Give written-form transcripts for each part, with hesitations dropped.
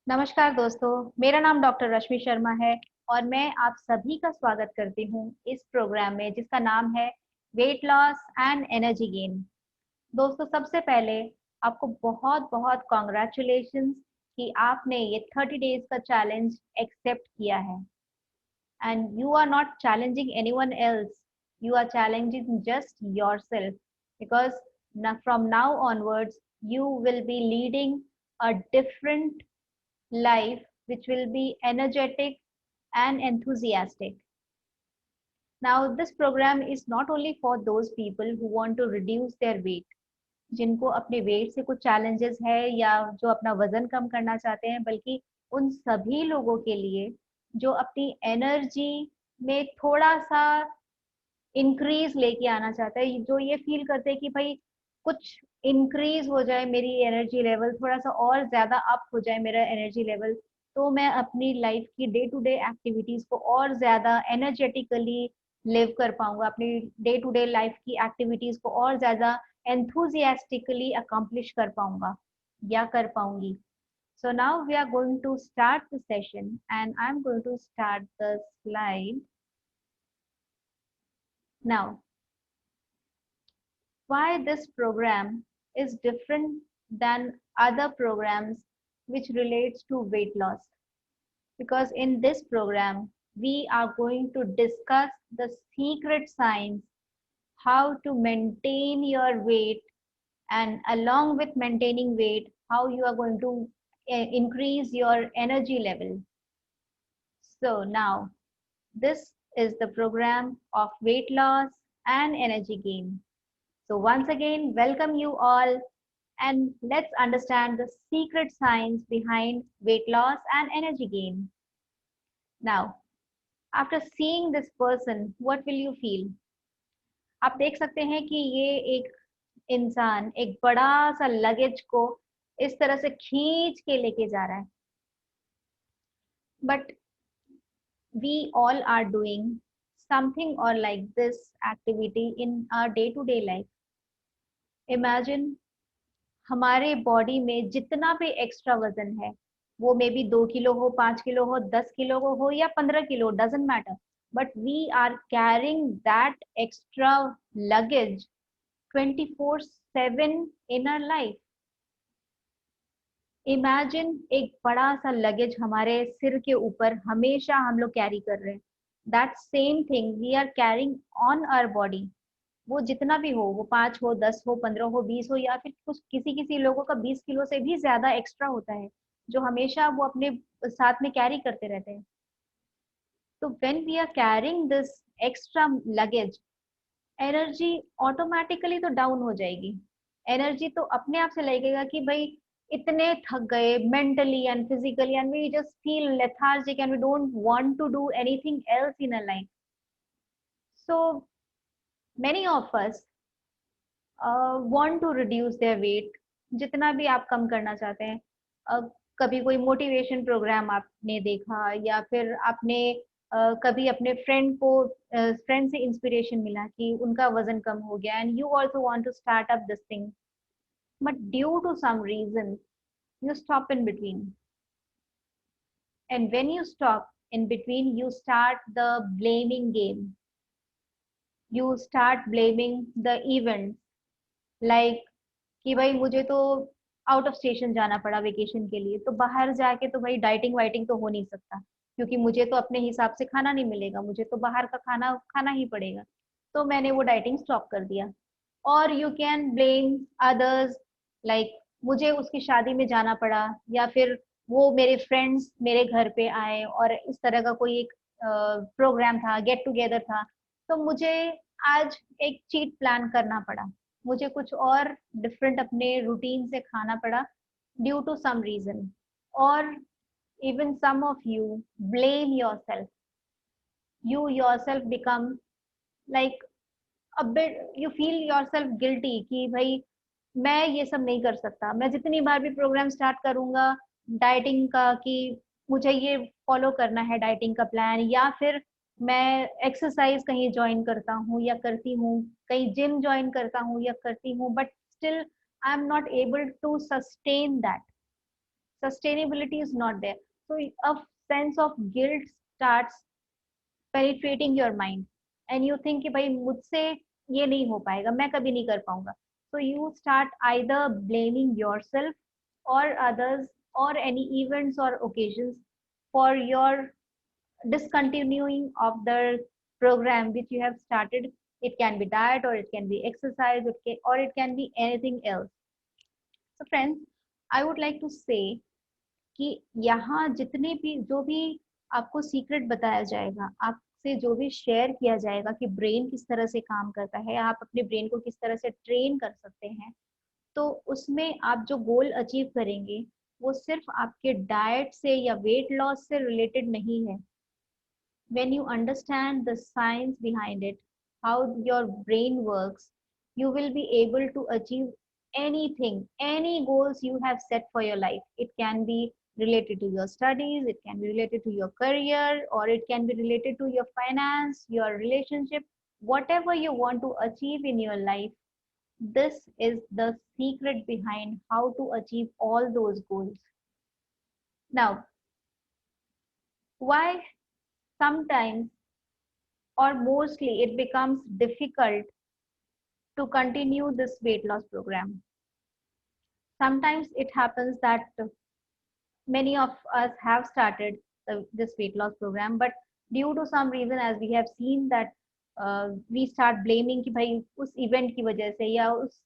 नमस्कार दोस्तों, मेरा नाम डॉक्टर रश्मि शर्मा है और मैं आप सभी का स्वागत करती हूँ इस प्रोग्राम में जिसका नाम है weight loss and energy gain. दोस्तों, सबसे पहले आपको बहुत बहुत कॉन्ग्रेचुलेशंस कि आपने ये 30 डेज का चैलेंज एक्सेप्ट किया है। And you are not challenging anyone else, you are challenging just yourself, because from now onwards you will be leading a different life which will be energetic and enthusiastic. Now, this program is not only for those people who want to reduce their weight, जिनको अपने wait से कुछ challenges है या जो अपना वजन कम करना चाहते हैं, बल्कि उन सभी लोगों के लिए जो अपनी एनर्जी में थोड़ा सा इंक्रीज लेके आना चाहता है, जो ये फील करते हैं कि भाई कुछ इंक्रीज हो जाए, मेरी एनर्जी लेवल थोड़ा सा और ज्यादा अप हो जाए मेरा एनर्जी लेवल, तो मैं अपनी लाइफ की डे टू डे एक्टिविटीज को और ज्यादा एनर्जेटिकली लिव कर पाऊंगा, अपनी डे टू डे लाइफ की एक्टिविटीज को और ज्यादा एंथुजियास्टिकली अकम्प्लिश कर पाऊंगा या कर पाऊंगी. So now we are going to start the session and I'm going to start the slide now. Why this program is different than other programs which relates to weight loss? Because in this program we are going to discuss the secret science, how to maintain your weight, and along with maintaining weight, how you are going to increase your energy level. So now this is the program of weight loss and energy gain. So once again, welcome you all, and let's understand the secret science behind weight loss and energy gain. Now, after seeing this person, what will you feel? आप देख सकते हैं कि ये एक इंसान एक बड़ा सा लगेज को इस तरह से खींच के लेके जा रहा है. But we all are doing something or like this activity in our day to day life. Imagine हमारे बॉडी में जितना भी एक्स्ट्रा वजन है, वो मे बी 2 किलो हो, 5 किलो हो, 10 किलो हो या 15 kilo, doesn't matter, but we are carrying that extra luggage 24/7 in our life. Imagine एक बड़ा सा लगेज हमारे सिर के ऊपर हमेशा हम लोग कैरी कर रहे हैं. That same thing we are carrying on our body. वो जितना भी हो, वो 5 हो, 10 हो, 15 हो, 20 हो, या फिर कुछ किसी किसी लोगों का 20 किलो से भी ज्यादा एक्स्ट्रा होता है, जो हमेशा वो अपने साथ में कैरी करते रहते हैं. तो when we are carrying this extra luggage, energy automatically तो डाउन हो जाएगी. एनर्जी तो अपने आप से लगेगा कि भाई इतने थक गए mentally and physically, and we just feel lethargic and we don't want to do anything else in a life. So many of us want to reduce their weight. जितना भी आप कम करना चाहते हैं, कभी कोई मोटिवेशन प्रोग्राम आपने देखा या फिर आपने कभी अपने फ्रेंड से इंस्पिरेशन मिला कि उनका वजन कम हो गया and you also want to start up this thing, but due to some reason you stop in between. And when you stop in between, you start the blaming game. You start blaming the event, like कि भाई मुझे तो out of station जाना पड़ा vacation के लिए, तो बाहर जाके तो भाई डाइटिंग वाइटिंग तो हो नहीं सकता, क्योंकि मुझे तो अपने हिसाब से खाना नहीं मिलेगा, मुझे तो बाहर का खाना खाना ही पड़ेगा, तो मैंने वो डाइटिंग स्टॉप कर दिया. और you can blame others, like मुझे उसकी शादी में जाना पड़ा, या फिर वो मेरे फ्रेंड्स मेरे घर पे आए और इस तरह का कोई एक प्रोग्राम था, गेट टुगेदर था, तो मुझे आज एक चीट प्लान करना पड़ा, मुझे कुछ और डिफरेंट अपने रूटीन से खाना पड़ा ड्यू टू सम रीजन. और even some of you blame yourself. You yourself become like a bit, you feel yourself guilty कि भाई मैं ये सब नहीं कर सकता, मैं जितनी बार भी प्रोग्राम स्टार्ट करूंगा डाइटिंग का कि मुझे ये फॉलो करना है डाइटिंग का प्लान, या फिर मैं एक्सरसाइज कहीं ज्वाइन करता हूँ या करती हूँ, कहीं जिम ज्वाइन करता हूँ या करती हूँ, but still I am not able to sustain that. sustainability is not there. So a sense of guilt starts penetrating your mind and you think कि भाई मुझसे ये नहीं हो पाएगा, मैं कभी नहीं कर पाऊंगा. So you start either blaming yourself or others or any events or occasions for your discontinuing of the program which you have started. It can be diet or it can be exercise, or it can be anything else. So friends, I would like to say कि यहाँ जितने भी जो भी आपको secret बताया जाएगा, आपसे जो भी शेयर किया जाएगा कि ब्रेन किस तरह से काम करता है, आप अपने ब्रेन को किस तरह से ट्रेन कर सकते हैं, तो उसमें आप जो गोल अचीव करेंगे वो सिर्फ आपके डाइट से या वेट लॉस से रिलेटेड नहीं है. When you understand the science behind it, how your brain works, you will be able to achieve anything, any goals you have set for your life. It can be related to your studies, it can be related to your career, or it can be related to your finance, your relationship, whatever you want to achieve in your life. This is the secret behind how to achieve all those goals. Now, why sometimes or mostly it becomes difficult to continue this weight loss program? Sometimes it happens that many of us have started this weight loss program, but due to some reason, as we have seen that we start blaming कि भाई उस event की वजह से या उस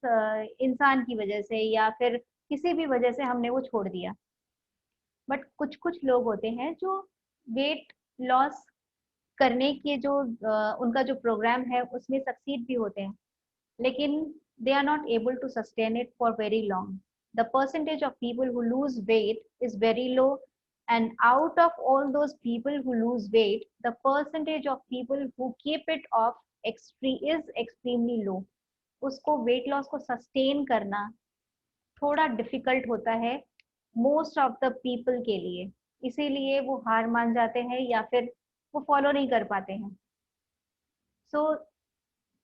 इंसान की वजह से या फिर किसी भी वजह से हमने वो छोड़ दिया. बट कुछ कुछ लोग होते हैं जो वेट लॉस करने के जो उनका जो प्रोग्राम है उसमें सक्सीड भी होते हैं, लेकिन they are not able to sustain it for very long. The percentage of people who lose weight is very low, and out of all those people who lose weight, the percentage of people who keep it off is extremely low. उसको weight loss को sustain करना थोड़ा difficult होता है most of the people के लिए, इसीलिए वो हार मान जाते हैं या फिर वो follow नहीं कर पाते हैं. So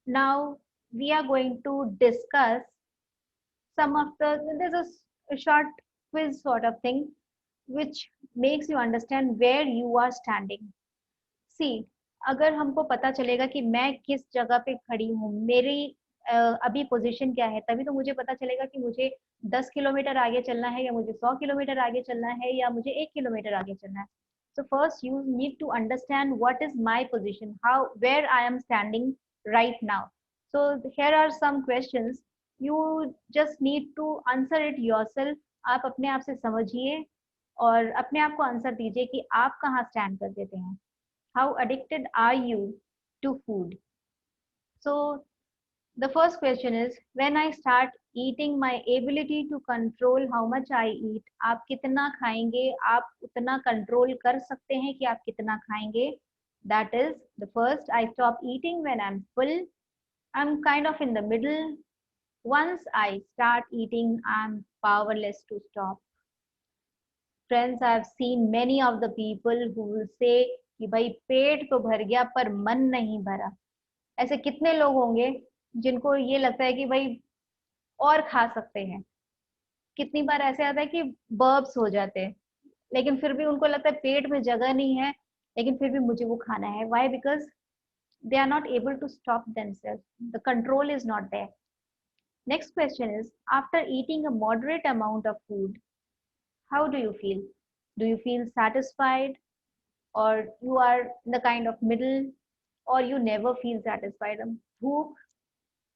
now we are going to discuss some of there's a short quiz sort of thing which makes you understand where you are standing. See, अगर हमको पता चलेगा कि मैं किस जगह पे खड़ी हूँ, मेरी अभी पोजीशन क्या है, तभी तो मुझे पता चलेगा कि मुझे 10 किलोमीटर आगे चलना है या मुझे 100 किलोमीटर आगे चलना है या मुझे 1 किलोमीटर आगे चलना है. So first you need to understand what is my position, where I am standing right now. So here are some questions. You just need to answer it yourself. आप अपने आप से समझिए और अपने आप को आंसर दीजिए कि आप कहाँ स्टैंड कर देते हैं. How addicted are you to food? So the first question is, when I start eating, my ability to control how much I eat. आप कितना खाएंगे, आप उतना कंट्रोल कर सकते हैं कि आप कितना खाएंगे. That is the first. I stop eating when I'm full. I'm kind of in the middle. Once I start eating, I'm powerless to stop. Friends, I've seen many of the people who will say कि भाई पेट तो भर गया पर मन नहीं भरा. ऐसे कितने लोग होंगे जिनको ये लगता है कि भाई और खा सकते हैं. कितनी बार ऐसे आता है कि बर्ब्स हो जाते हैं, लेकिन फिर भी उनको लगता है पेट में जगह नहीं है, लेकिन फिर भी मुझे वो खाना है. Why? Because they are not able to stop themselves. The control is not there. Next question is, after eating a moderate amount of food, how do you feel? Do you feel satisfied, or you are in the kind of middle, or you never feel satisfied? भूख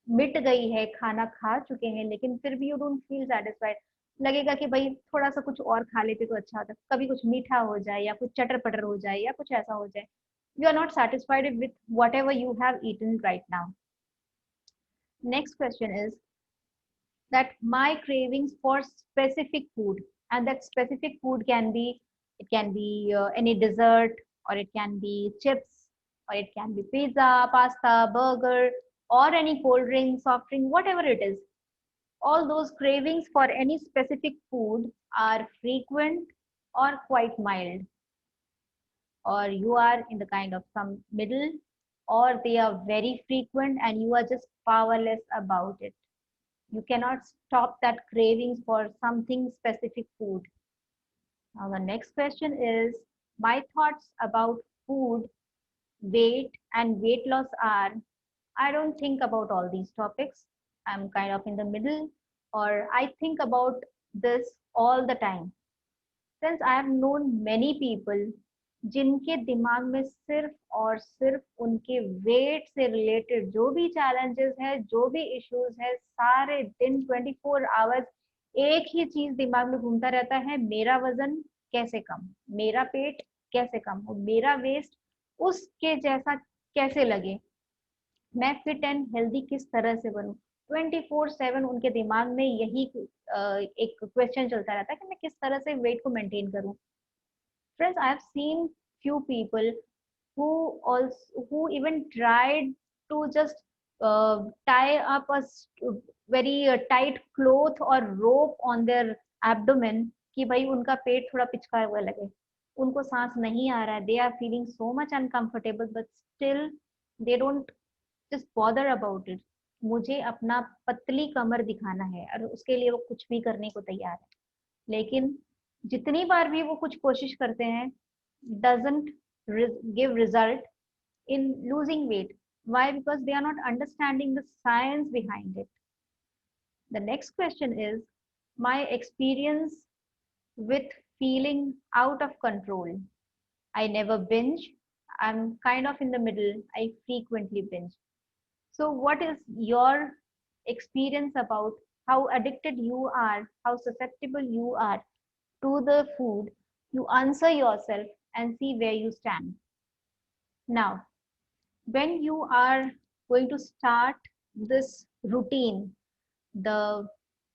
मिट गई है, खाना खा चुके हैं, लेकिन फिर भी यू डोंट फील सेटिस्फाइड. लगेगा कि भाई थोड़ा सा कुछ और खा लेते तो अच्छा होता, कभी कुछ मीठा हो जाए या कुछ चटर पटर हो जाए या कुछ ऐसा हो जाए. You are not satisfied with whatever you have eaten right now. Next question is that my cravings for specific food, and that specific food can be, it can be any dessert, or it can be chips, or it can be pizza, pasta, burger, or any cold drink, soft drink, whatever it is. All those cravings for any specific food are frequent or quite mild, or you are in the kind of some middle, or they are very frequent and you are just powerless about it. You cannot stop that cravings for something specific food. Now the next question is my thoughts about food, weight and weight loss are I don't think about all these topics. I'm kind of in the middle, or I think about this all the time. Since I have known many people जिनके दिमाग में सिर्फ और सिर्फ उनके wait से related जो भी चैलेंजेस है, जो भी इश्यूज है, सारे दिन 24 आवर्स एक ही चीज दिमाग में घूमता रहता है, मेरा वजन कैसे कम, मेरा पेट कैसे कम हो, मेरा वेस्ट उसके जैसा कैसे लगे, मैं फिट एंड हेल्दी किस तरह से बनूं। 24/7 उनके दिमाग में यही एक क्वेश्चन चलता रहता है कि मैं किस तरह से वेट को मेंटेन करूं। Friends, I have seen few people who even tried to just tie up a very tight cloth or rope on their abdomen कि भाई उनका पेट थोड़ा पिचका हुआ लगे, उनको सांस नहीं आ रहा है, they are feeling so much uncomfortable but still they don't just bother about it. मुझे अपना पतली कमर दिखाना है और उसके लिए वो कुछ भी करने को तैयार है, लेकिन जितनी बार भी वो कुछ कोशिश करते हैं doesn't give result in losing weight. Why? Because they are not understanding the science behind it. The next question is my experience with feeling out of control. I never binge. I'm kind of in the middle. I frequently binge. So what is your experience about how addicted you are, how susceptible you are to the food? You answer yourself and see where you stand. Now, when you are going to start this routine, the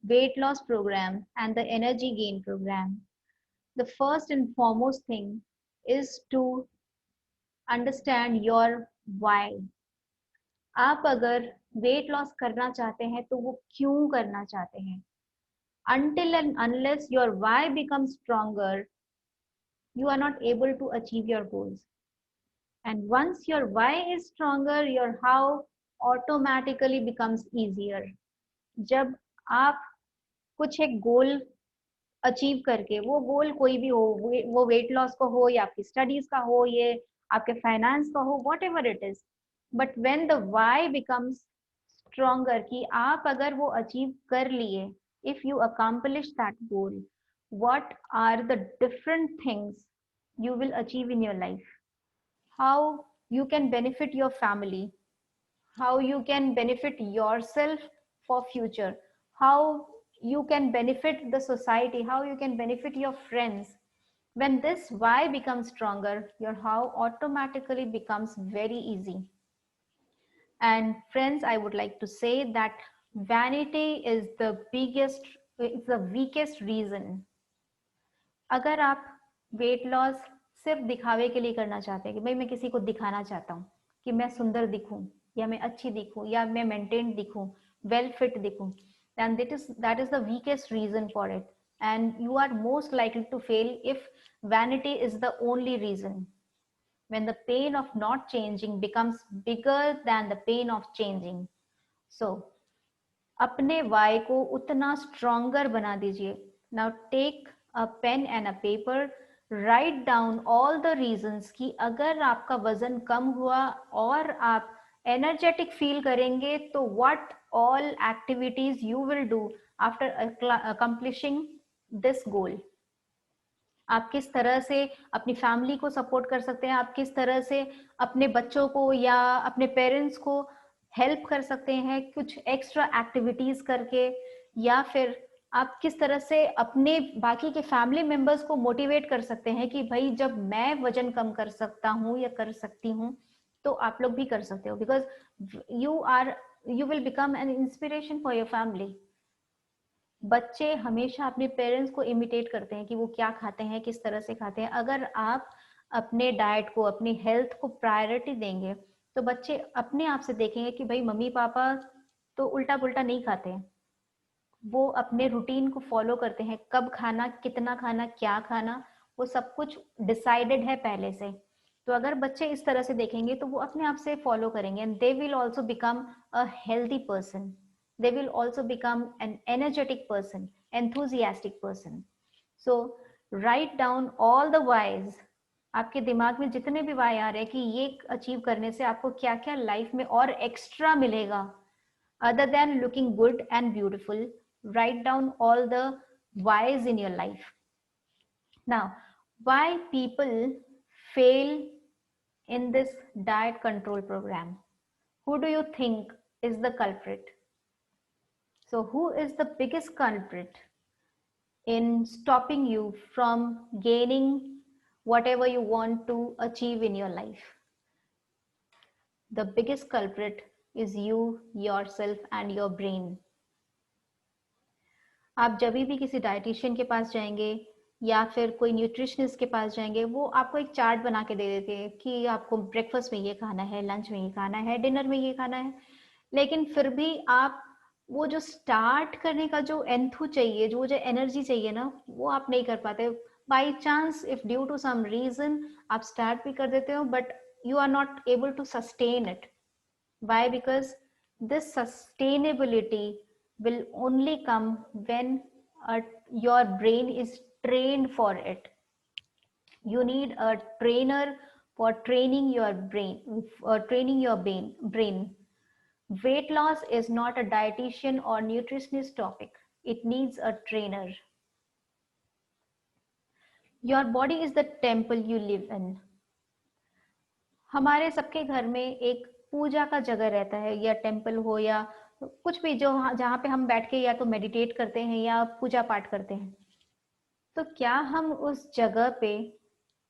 weight loss program and the energy gain program, the first and foremost thing is to understand your why. आप अगर weight loss करना चाहते हैं तो वो क्यों करना चाहते हैं? Until and unless your why becomes stronger, you are not able to achieve your goals. And once your why is stronger, your how automatically becomes easier. जब आप कुछ एक गोल अचीव करके, वो गोल कोई भी हो, वो वेट लॉस का हो या आपकी स्टडीज का हो, ये आपके फाइनेंस का हो, whatever it is, but when the why becomes stronger कि आप अगर वो अचीव कर लिए, if you accomplish that goal, what are the different things you will achieve in your life, how you can benefit your family, how you can benefit yourself for future, how you can benefit the society, how you can benefit your friends. When this why becomes stronger, your how automatically becomes very easy. And friends, I would like to say that vanity is the biggest, it's the weakest reason. अगर आप weight loss सिर्फ दिखावे के लिए करना चाहते हैं कि भाई मैं किसी को दिखाना चाहता हूँ कि मैं सुंदर दिखूं या मैं अच्छी दिखूं या मैं मेंटेन दिखूं, वेल फिट दिखूं, then that is the weakest reason for it, and you are most likely to fail if vanity is the only reason. When the pain of not changing becomes bigger than the pain of changing, so अपने why को उतना stronger बना दीजिए. Now take a pen and a paper, write down all the reasons कि अगर आपका वजन कम हुआ और आप एनर्जेटिक फील करेंगे तो what all activities you will do after accomplishing this goal. आप किस तरह से अपनी फैमिली को सपोर्ट कर सकते हैं, आप किस तरह से अपने बच्चों को या अपने पेरेंट्स को हेल्प कर सकते हैं कुछ एक्स्ट्रा एक्टिविटीज करके, या फिर आप किस तरह से अपने बाकी के फैमिली मेंबर्स को मोटिवेट कर सकते हैं कि भाई जब मैं वजन कम कर सकता हूँ या कर सकती हूँ तो आप लोग भी कर सकते हो, because you will become an inspiration for your family. बच्चे हमेशा अपने पेरेंट्स को इमिटेट करते हैं कि वो क्या खाते हैं, किस तरह से खाते हैं. अगर आप अपने डाइट को, अपनी हेल्थ को प्रायोरिटी देंगे तो बच्चे अपने आप से देखेंगे कि भाई मम्मी पापा तो उल्टा पुल्टा नहीं खाते हैं, वो अपने रूटीन को फॉलो करते हैं, कब खाना, कितना खाना, क्या खाना, वो सब कुछ डिसाइडेड है पहले से. तो अगर बच्चे इस तरह से देखेंगे तो वो अपने आप से फॉलो करेंगे and they will also become a healthy person. They will also become an energetic person, enthusiastic person. So right down all the wise, आपके दिमाग में जितने भी वाई आ रहे हैं कि ये अचीव करने से आपको क्या क्या लाइफ में और एक्स्ट्रा मिलेगा, other than looking good and beautiful. Write down all the whys in your life. Now, why people fail in this diet control program? Who do you think is the culprit? So who is the biggest culprit in stopping you from gaining whatever you want to achieve in your life? The biggest culprit is you, yourself and your brain. आप जब भी किसी dietitian के पास जाएंगे या फिर कोई nutritionist के पास जाएंगे, वो आपको एक चार्ट बना के दे देते हैं कि आपको ब्रेकफास्ट में ये खाना है, लंच में ये खाना है, डिनर में ये खाना है, लेकिन फिर भी आप वो जो स्टार्ट करने का जो एंथू चाहिए, जो एनर्जी चाहिए ना, वो आप नहीं कर पाते. By chance if due to some reason आप स्टार्ट भी कर देते हो, but you are not able to sustain it. Why? Because this sustainability will only come when your brain is trained for it. You need a trainer for training your brain. Weight loss is not a dietitian or nutritionist topic. It needs a trainer. Your body is the temple you live in. हमारे सबके घर में एक पूजा का जगह रहता है, या टेम्पल हो या कुछ भी, जो जहाँ पे हम बैठ के या तो मेडिटेट करते हैं या पूजा पाठ करते हैं. तो क्या हम उस जगह पे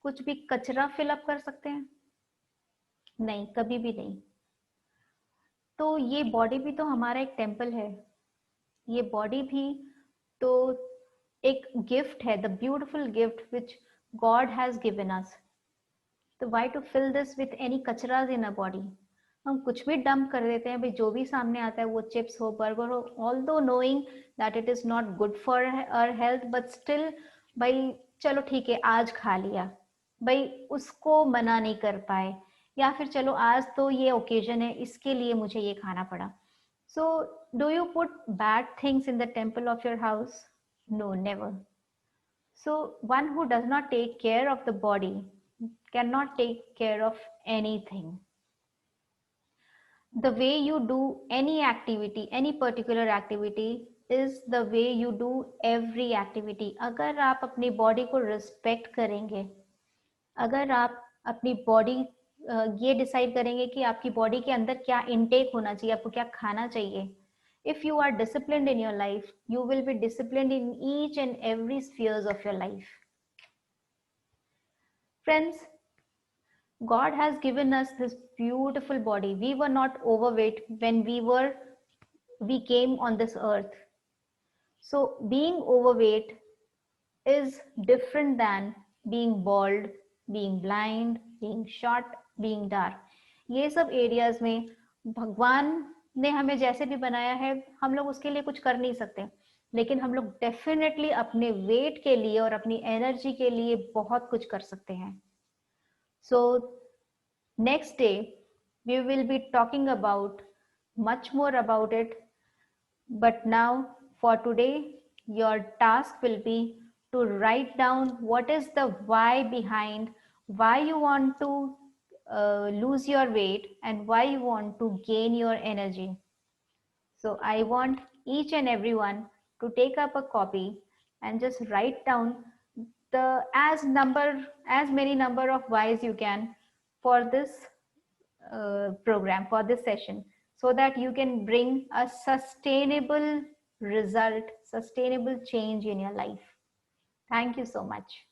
कुछ भी कचरा फिलअप कर सकते हैं? नहीं, कभी भी नहीं. तो ये बॉडी भी तो हमारा एक टेम्पल है. ये बॉडी भी तो एक गिफ्ट है, the beautiful gift which God has given us. तो why to fill this with any कचराज in our body? हम कुछ भी डंप कर देते हैं भाई, जो भी सामने आता है, वो चिप्स हो, बर्गर हो, although knowing that it is not good for our health, but still भाई चलो ठीक है आज खा लिया, भाई उसको मना नहीं कर पाए, या फिर चलो आज तो ये ओकेजन है इसके लिए मुझे ये खाना पड़ा. So do you put bad things in the temple of your house? No, never. So one who does not take care of the body cannot take care of anything. The way you do any activity, any particular activity, is the way you do every activity. अगर आप अपनी body को respect करेंगे, अगर आप अपनी body ये decide करेंगे कि आपकी बॉडी के अंदर क्या इनटेक होना चाहिए, आपको क्या खाना चाहिए. If you are disciplined in your life, you will be disciplined in each and every spheres of your life. Friends, God has given us this beautiful body. We were not overweight when we came on this earth. So being overweight is different than being bald, being blind, being short, being dark. ये सब areas में भगवान ने हमें जैसे भी बनाया है, हम लोग उसके लिए कुछ कर नहीं सकते, लेकिन हम लोग डेफिनेटली अपने वेट के लिए और अपनी एनर्जी के लिए बहुत कुछ कर सकते हैं. So next day we will be talking about much more about it, but now for today your task will be to write down what is the why behind why you want to lose your weight and why you want to gain your energy. So I want each and everyone to take up a copy and just write down the as many number of whys you can for this program, for this session, so that you can bring a sustainable result, sustainable change in your life. Thank you so much.